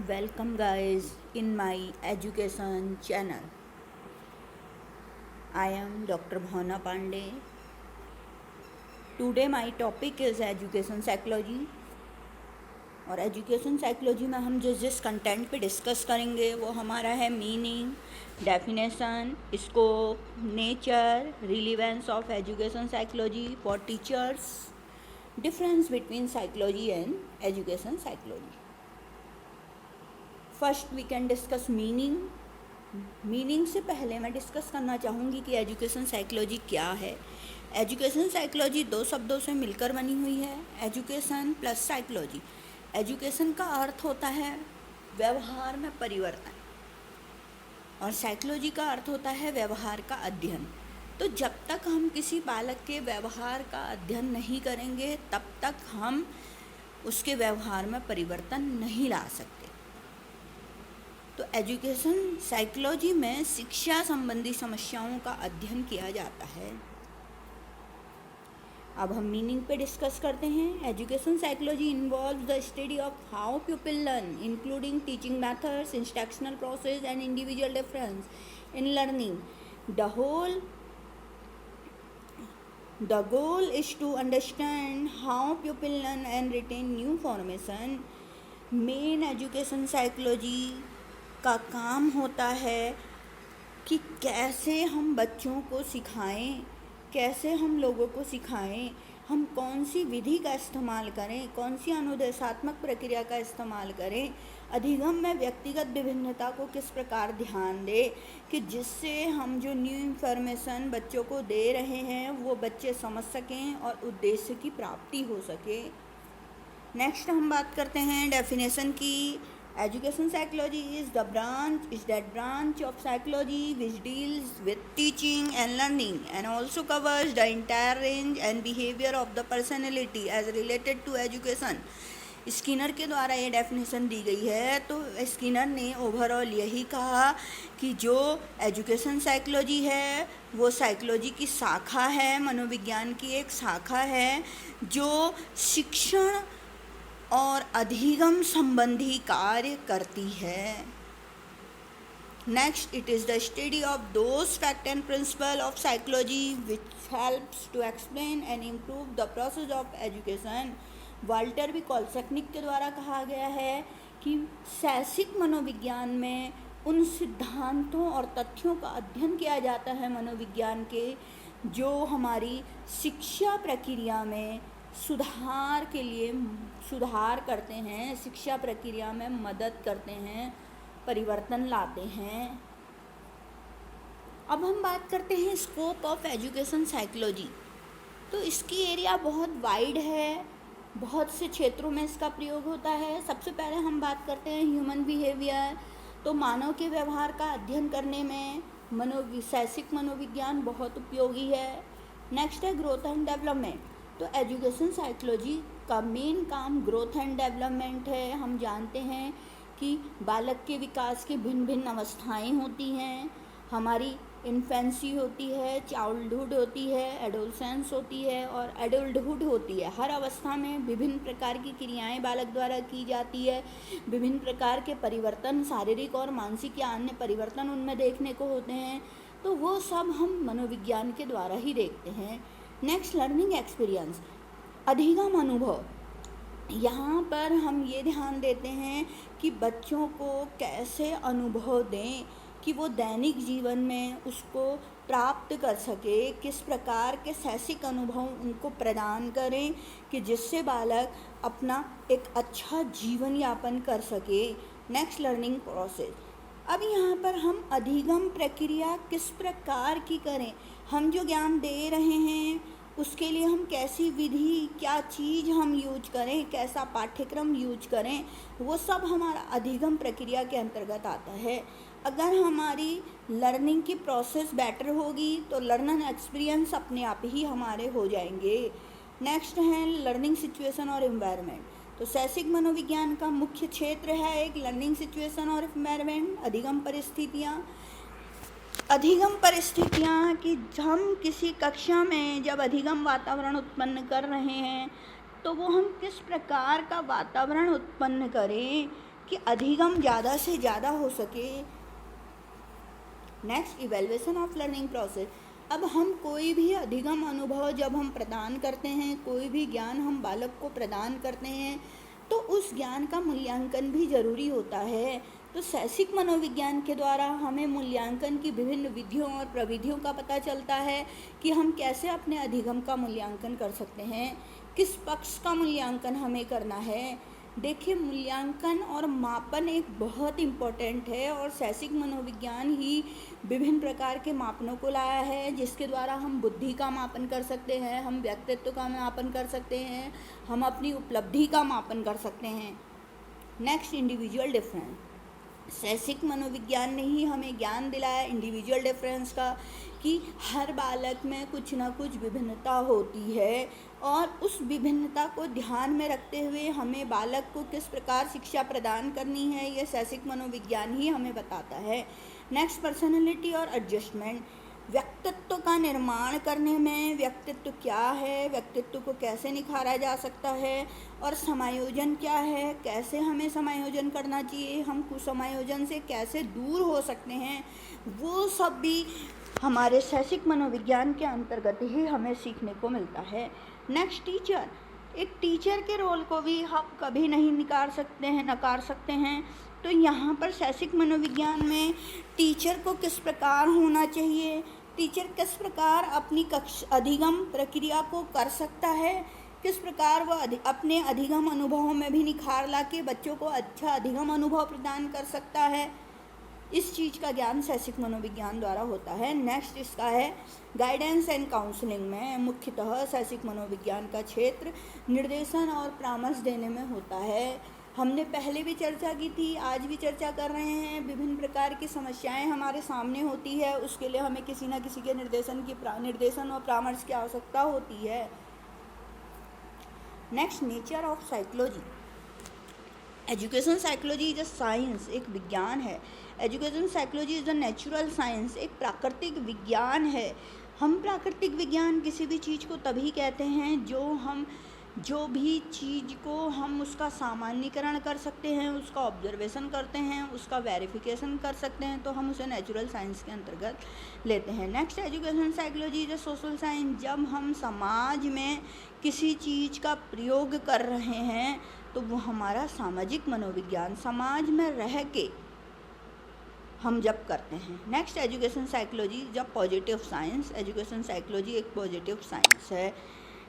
Welcome guys in my education channel. I am Dr. Bhavna Pandey. Today my topic is education psychology. और education psychology में हम जिस content पे discuss करेंगे वो हमारा है meaning, definition, scope, nature, relevance of education psychology for teachers, difference between psychology and education psychology. First we can discuss meaning. Meaning से पहले मैं डिस्कस करना चाहूँगी कि एजुकेशन साइकोलॉजी क्या है. एजुकेशन साइकोलॉजी दो शब्दों से मिलकर बनी हुई है, एजुकेशन प्लस साइकोलॉजी. एजुकेशन का अर्थ होता है व्यवहार में परिवर्तन और साइकोलॉजी का अर्थ होता है व्यवहार का अध्ययन. तो जब तक हम किसी बालक के व्यवहार का अध्ययन नहीं करेंगे तब तक हम उसके व्यवहार में परिवर्तन नहीं ला सकते. तो एजुकेशन साइकोलॉजी में शिक्षा संबंधी समस्याओं का अध्ययन किया जाता है. अब हम मीनिंग पे डिस्कस करते हैं. Education psychology involves the study of how people learn including teaching methods, instructional process and individual difference in learning. The goal is to understand how people learn and retain new information. Main education psychology का काम होता है कि कैसे हम बच्चों को सिखाएं, कैसे हम लोगों को सिखाएं, हम कौन सी विधि का इस्तेमाल करें, कौन सी अनुदेशात्मक प्रक्रिया का इस्तेमाल करें, अधिगम में व्यक्तिगत विभिन्नता को किस प्रकार ध्यान दें कि जिससे हम जो न्यू इन्फॉर्मेशन बच्चों को दे रहे हैं वो बच्चे समझ सकें और उद्देश्य की प्राप्ति हो सके. नेक्स्ट हम बात करते हैं डेफिनेशन की. Education psychology is that branch of psychology which deals with teaching and learning and also covers the entire range and behavior of the personality as related to education. Skinner के द्वारा ये definition दी गई है. तो Skinner ने overall यही कहा कि जो एजुकेशन साइकोलॉजी है वो साइकोलॉजी की शाखा है, मनोविज्ञान की एक शाखा है जो शिक्षण और अधिगम संबंधी कार्य करती है. Next, it is the study of those fact and principle of psychology which helps to explain and improve the process of education. Walter B Kolesnik के द्वारा कहा गया है कि शैक्षिक मनोविज्ञान में उन सिद्धांतों और तथ्यों का अध्ययन किया जाता है मनोविज्ञान के जो हमारी शिक्षा प्रक्रिया में सुधार करते हैं, शिक्षा प्रक्रिया में मदद करते हैं, परिवर्तन लाते हैं. अब हम बात करते हैं स्कोप ऑफ एजुकेशन साइकोलॉजी. तो इसकी एरिया बहुत वाइड है, बहुत से क्षेत्रों में इसका प्रयोग होता है. सबसे पहले हम बात करते हैं ह्यूमन बिहेवियर. तो मानव के व्यवहार का अध्ययन करने में शैक्षिक मनोविज्ञान बहुत उपयोगी है. नेक्स्ट है ग्रोथ एंड डेवलपमेंट. तो एजुकेशन साइकोलॉजी का मेन काम ग्रोथ एंड डेवलपमेंट है. हम जानते हैं कि बालक के विकास की भिन्न भिन्न अवस्थाएं होती हैं. हमारी इन्फेंसी होती है, चाइल्डहुड होती है, एडोलसेंस होती है और एडल्टहुड होती है. हर अवस्था में विभिन्न प्रकार की क्रियाएं बालक द्वारा की जाती है. विभिन्न प्रकार के परिवर्तन, शारीरिक और मानसिक या अन्य परिवर्तन उनमें देखने को होते हैं. तो वो सब हम मनोविज्ञान के द्वारा ही देखते हैं. नेक्स्ट, लर्निंग एक्सपीरियंस, अधिगम अनुभव. यहाँ पर हम ये ध्यान देते हैं कि बच्चों को कैसे अनुभव दें कि वो दैनिक जीवन में उसको प्राप्त कर सके, किस प्रकार के शैक्षिक अनुभव उनको प्रदान करें कि जिससे बालक अपना एक अच्छा जीवन यापन कर सके. Next, learning process. अब यहाँ पर हम अधिगम प्रक्रिया किस प्रकार की करें, हम जो ज्ञान दे रहे हैं उसके लिए हम कैसी विधि, क्या चीज़ हम यूज करें, कैसा पाठ्यक्रम यूज करें, वो सब हमारा अधिगम प्रक्रिया के अंतर्गत आता है. अगर हमारी लर्निंग की प्रोसेस बेटर होगी तो लर्निंग एक्सपीरियंस अपने आप ही हमारे हो जाएंगे. नेक्स्ट है लर्निंग सिचुएशन और एनवायरनमेंट. तो शैक्षिक मनोविज्ञान का मुख्य क्षेत्र है एक लर्निंग सिचुएशन और एनवायरनमेंट, अधिगम परिस्थितियाँ. अधिगम परिस्थितियाँ कि हम किसी कक्षा में जब अधिगम वातावरण उत्पन्न कर रहे हैं तो वो हम किस प्रकार का वातावरण उत्पन्न करें कि अधिगम ज़्यादा से ज़्यादा हो सके। Next, evaluation of learning process. अब हम कोई भी अधिगम अनुभव जब हम प्रदान करते हैं, कोई भी ज्ञान हम बालक को प्रदान करते हैं, तो उस ज्ञान का मूल्यांकन भी ज़रूरी होता है। तो शैक्षिक मनोविज्ञान के द्वारा हमें मूल्यांकन की विभिन्न विधियों और प्रविधियों का पता चलता है कि हम कैसे अपने अधिगम का मूल्यांकन कर सकते हैं, किस पक्ष का मूल्यांकन हमें करना है। देखिए, मूल्यांकन और मापन एक बहुत इम्पोर्टेंट है, और शैक्षिक मनोविज्ञान ही विभिन्न प्रकार के मापनों को लाया है, जिसके द्वारा हम बुद्धि का मापन कर सकते हैं, हम व्यक्तित्व का मापन कर सकते हैं, हम अपनी उपलब्धि का मापन कर सकते हैं। Next, individual difference. शैक्षिक मनोविज्ञान ने ही हमें ज्ञान दिलाया इंडिविजुअल डिफरेंस का, कि हर बालक में कुछ ना कुछ विभिन्नता होती है, और उस विभिन्नता को ध्यान में रखते हुए हमें बालक को किस प्रकार शिक्षा प्रदान करनी है, यह शैक्षिक मनोविज्ञान ही हमें बताता है। नेक्स्ट, पर्सनैलिटी और एडजस्टमेंट। व्यक्तित्व का निर्माण करने में व्यक्तित्व क्या है, व्यक्तित्व को कैसे निखारा जा सकता है, और समायोजन क्या है, कैसे हमें समायोजन करना चाहिए, हम कुसमायोजन से कैसे दूर हो सकते हैं, वो सब भी हमारे शैक्षिक मनोविज्ञान के अंतर्गत ही हमें सीखने को मिलता है। Next, teacher. एक टीचर के रोल को भी हम कभी नहीं नकार सकते हैं। तो यहाँ पर शैक्षिक मनोविज्ञान में टीचर को किस प्रकार होना चाहिए, टीचर किस प्रकार अपनी अधिगम प्रक्रिया को कर सकता है, किस प्रकार वह अपने अधिगम अनुभवों में भी निखार ला के बच्चों को अच्छा अधिगम अनुभव प्रदान कर सकता है, इस चीज़ का ज्ञान शैक्षिक मनोविज्ञान द्वारा होता है। नेक्स्ट, इसका है गाइडेंस एंड काउंसलिंग में। मुख्यतः शैक्षिक मनोविज्ञान का क्षेत्र निर्देशन और परामर्श देने में होता है। हमने पहले भी चर्चा की थी, आज भी चर्चा कर रहे हैं। विभिन्न प्रकार की समस्याएं हमारे सामने होती है, उसके लिए हमें किसी न किसी के निर्देशन और परामर्श की आवश्यकता होती है। Next, nature of psychology. Education psychology is a science, एक विज्ञान है। Education psychology is a natural science, एक प्राकृतिक विज्ञान है। हम प्राकृतिक विज्ञान किसी भी चीज़ को तभी कहते हैं जो भी चीज़ को हम उसका सामान्यीकरण कर सकते हैं, उसका ऑब्जर्वेशन करते हैं, उसका वेरिफिकेशन कर सकते हैं, तो हम उसे नेचुरल साइंस के अंतर्गत लेते हैं। Next, education psychology is a social science. जब हम समाज में किसी चीज़ का प्रयोग कर रहे हैं तो वो हमारा सामाजिक मनोविज्ञान, समाज में रह के हम जब करते हैं। नेक्स्ट, एजुकेशन साइकोलॉजी जब पॉजिटिव साइंस। एजुकेशन साइकोलॉजी एक पॉजिटिव साइंस है।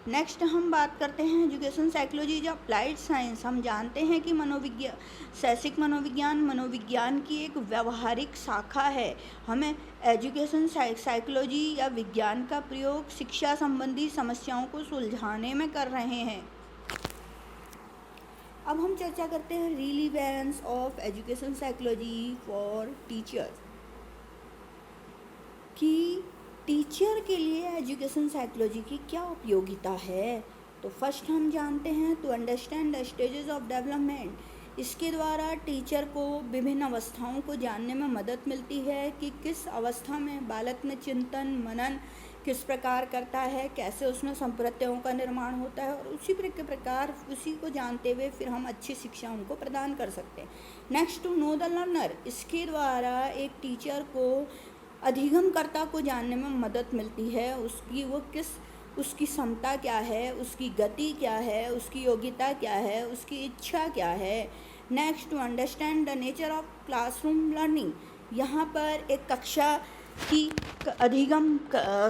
नेक्स्ट, हम बात करते हैं एजुकेशन साइकोलॉजी जो अप्लाइड साइंस। हम जानते हैं कि शैक्षिक मनोविज्ञान की एक व्यवहारिक शाखा है। हमें एजुकेशन साइकोलॉजी या विज्ञान का प्रयोग शिक्षा संबंधी समस्याओं को सुलझाने में कर रहे हैं। अब हम चर्चा करते हैं relevance of education psychology for teachers, कि टीचर के लिए एजुकेशन साइकोलॉजी की क्या उपयोगिता है। तो फर्स्ट हम जानते हैं to understand the stages of development. इसके द्वारा टीचर को विभिन्न अवस्थाओं को जानने में मदद मिलती है कि किस अवस्था में बालक में चिंतन मनन किस प्रकार करता है, कैसे उसमें संप्रत्ययों का निर्माण होता है, और उसी प्रकार उसी को जानते हुए फिर हम अच्छी शिक्षा उनको प्रदान कर सकते हैं। Next, to know the learner. इसके द्वारा एक टीचर को अधिगमकर्ता को जानने में मदद मिलती है, उसकी क्षमता क्या है, उसकी गति क्या है, उसकी योग्यता क्या है, उसकी इच्छा क्या है। Next, to understand the nature of classroom learning. यहाँ पर एक कक्षा की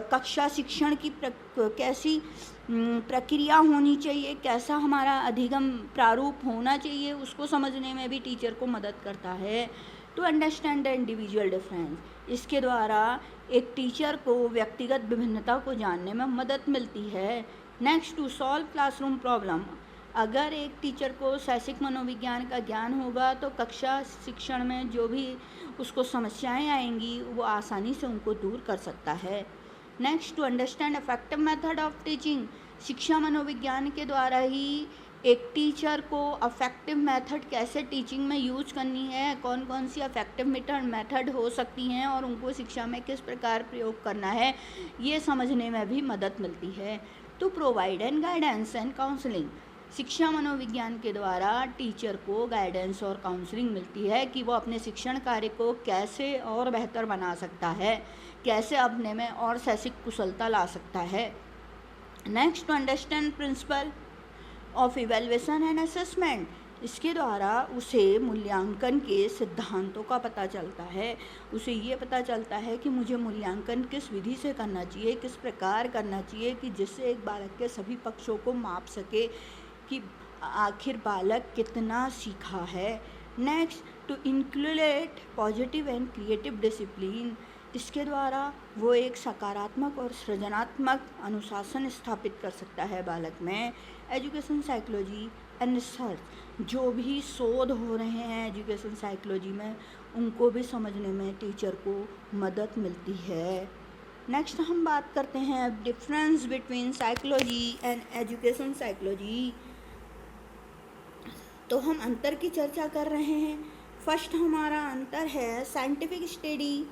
कक्षा शिक्षण की कैसी प्रक्रिया होनी चाहिए, कैसा हमारा अधिगम प्रारूप होना चाहिए, उसको समझने में भी टीचर को मदद करता है। To understand the individual difference. इसके द्वारा एक टीचर को व्यक्तिगत विभिन्नता को जानने में मदद मिलती है। Next, to solve classroom problem. अगर एक टीचर को शैक्षिक मनोविज्ञान का ज्ञान होगा तो कक्षा शिक्षण में जो भी उसको समस्याएं आएंगी वो आसानी से उनको दूर कर सकता है। Next, to understand effective method of teaching. शिक्षा मनोविज्ञान के द्वारा ही एक टीचर को अफेक्टिव मेथड कैसे टीचिंग में यूज करनी है, कौन कौन सी अफेक्टिव मेथड हो सकती हैं और उनको शिक्षा में किस प्रकार प्रयोग करना है, ये समझने में भी मदद मिलती है। To provide and guidance and counselling. शिक्षा मनोविज्ञान के द्वारा टीचर को गाइडेंस और काउंसलिंग मिलती है कि वो अपने शिक्षण कार्य को कैसे और बेहतर बना सकता है, कैसे अपने में और शैक्षिक कुशलता ला सकता है। Next, to understand principle of evaluation and assessment. इसके द्वारा उसे मूल्यांकन के सिद्धांतों का पता चलता है। उसे ये पता चलता है कि मुझे मूल्यांकन किस विधि से करना चाहिए, किस प्रकार करना चाहिए कि जिससे एक बालक के सभी पक्षों को माप सके कि आखिर बालक कितना सीखा है। Next, to include positive and creative discipline. इसके द्वारा वो एक सकारात्मक और सृजनात्मक अनुशासन स्थापित कर सकता है बालक में। एजुकेशन साइकोलॉजी एंड रिसर्च, जो भी शोध हो रहे हैं एजुकेशन साइकोलॉजी में, उनको भी समझने में टीचर को मदद मिलती है। नेक्स्ट हम बात करते हैं अब difference between psychology and education psychology. तो हम अंतर की चर्चा कर रहे हैं। फर्स्ट हमारा अंतर है scientific study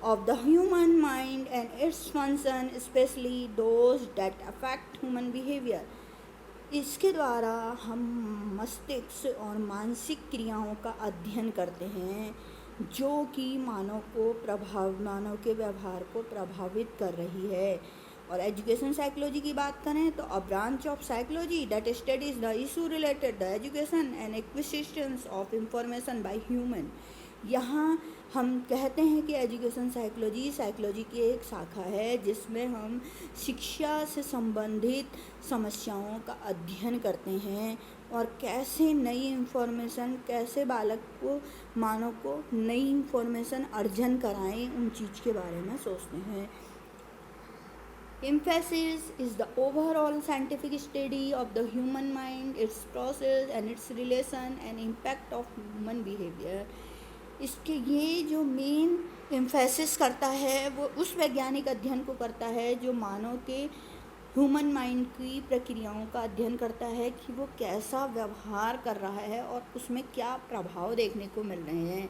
of the human mind and its function, especially those that affect human behavior। इसके द्वारा हम मस्तिष्क और मानसिक क्रियाओं का अध्ययन करते हैं जो कि मानव के व्यवहार को प्रभावित कर रही है। और एजुकेशन साइकोलॉजी की बात करें तो a branch of psychology that studies the issue related the education and acquisitions of information by human. यहाँ हम कहते हैं कि एजुकेशन साइकोलॉजी की एक शाखा है जिसमें हम शिक्षा से संबंधित समस्याओं का अध्ययन करते हैं और कैसे नई इन्फॉर्मेशन, कैसे मानव को नई इन्फॉर्मेशन अर्जन कराएं, उन चीज़ के बारे में सोचते हैं। Emphasis is the overall scientific study of the human mind, its process and its relation and impact of human behavior। इसके ये जो मेन एम्फेसिस करता है वो उस वैज्ञानिक अध्ययन को करता है जो मानव के ह्यूमन माइंड की प्रक्रियाओं का अध्ययन करता है कि वो कैसा व्यवहार कर रहा है और उसमें क्या प्रभाव देखने को मिल रहे हैं।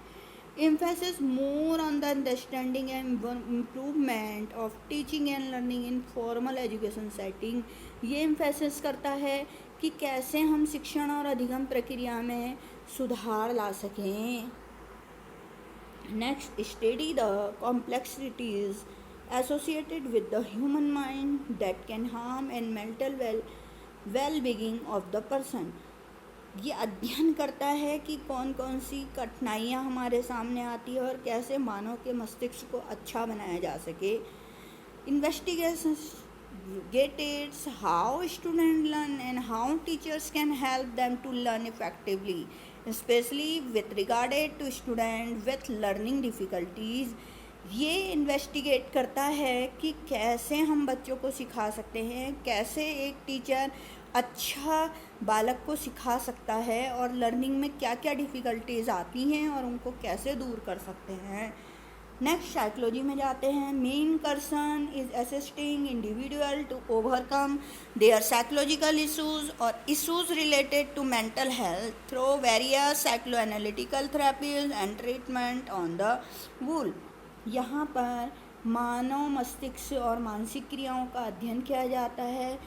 Emphasis more on the understanding and improvement of teaching and learning in formal education setting। ये emphasis करता है कि कैसे हम शिक्षण और अधिगम प्रक्रिया में सुधार ला सकें। Next, study the complexities associated with the human mind that can harm and mental well-being of the person। ये अध्ययन करता है कि कौन कौन सी कठिनाइयाँ हमारे सामने आती है और कैसे मानव के मस्तिष्क को अच्छा बनाया जा सके। Investigates how students learn and how teachers can help them to learn effectively, especially with regard to students with learning difficulties। ये इन्वेस्टिगेट करता है कि कैसे हम बच्चों को सिखा सकते हैं, कैसे एक टीचर अच्छा बालक को सिखा सकता है और लर्निंग में क्या क्या डिफ़िकल्टीज आती हैं और उनको कैसे दूर कर सकते हैं। नेक्स्ट साइकोलॉजी में जाते हैं। Main concern is assisting individual to overcome their psychological issues और issues related to mental health through various साइक्लो analytical therapies and treatment on the whole. यहाँ पर मानव मस्तिष्क और मानसिक क्रियाओं का अध्ययन किया जाता है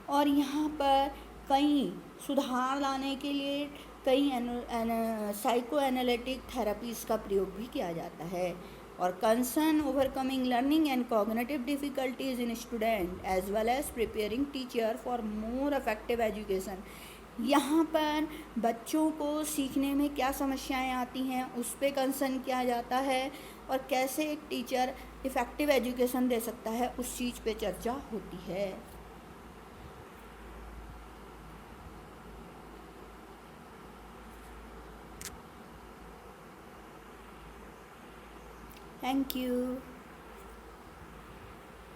और यहाँ पर कई सुधार लाने के लिए कई साइको एनालिटिक थेरेपीज़ का प्रयोग भी किया जाता है। और concern overcoming learning and cognitive difficulties in student as well as preparing teacher for more effective education. यहाँ पर बच्चों को सीखने में क्या समस्याएं आती हैं उस पर कंसर्न किया जाता है और कैसे एक टीचर इफ़ेक्टिव एजुकेशन दे सकता है उस चीज़ पे चर्चा होती है। Thank you.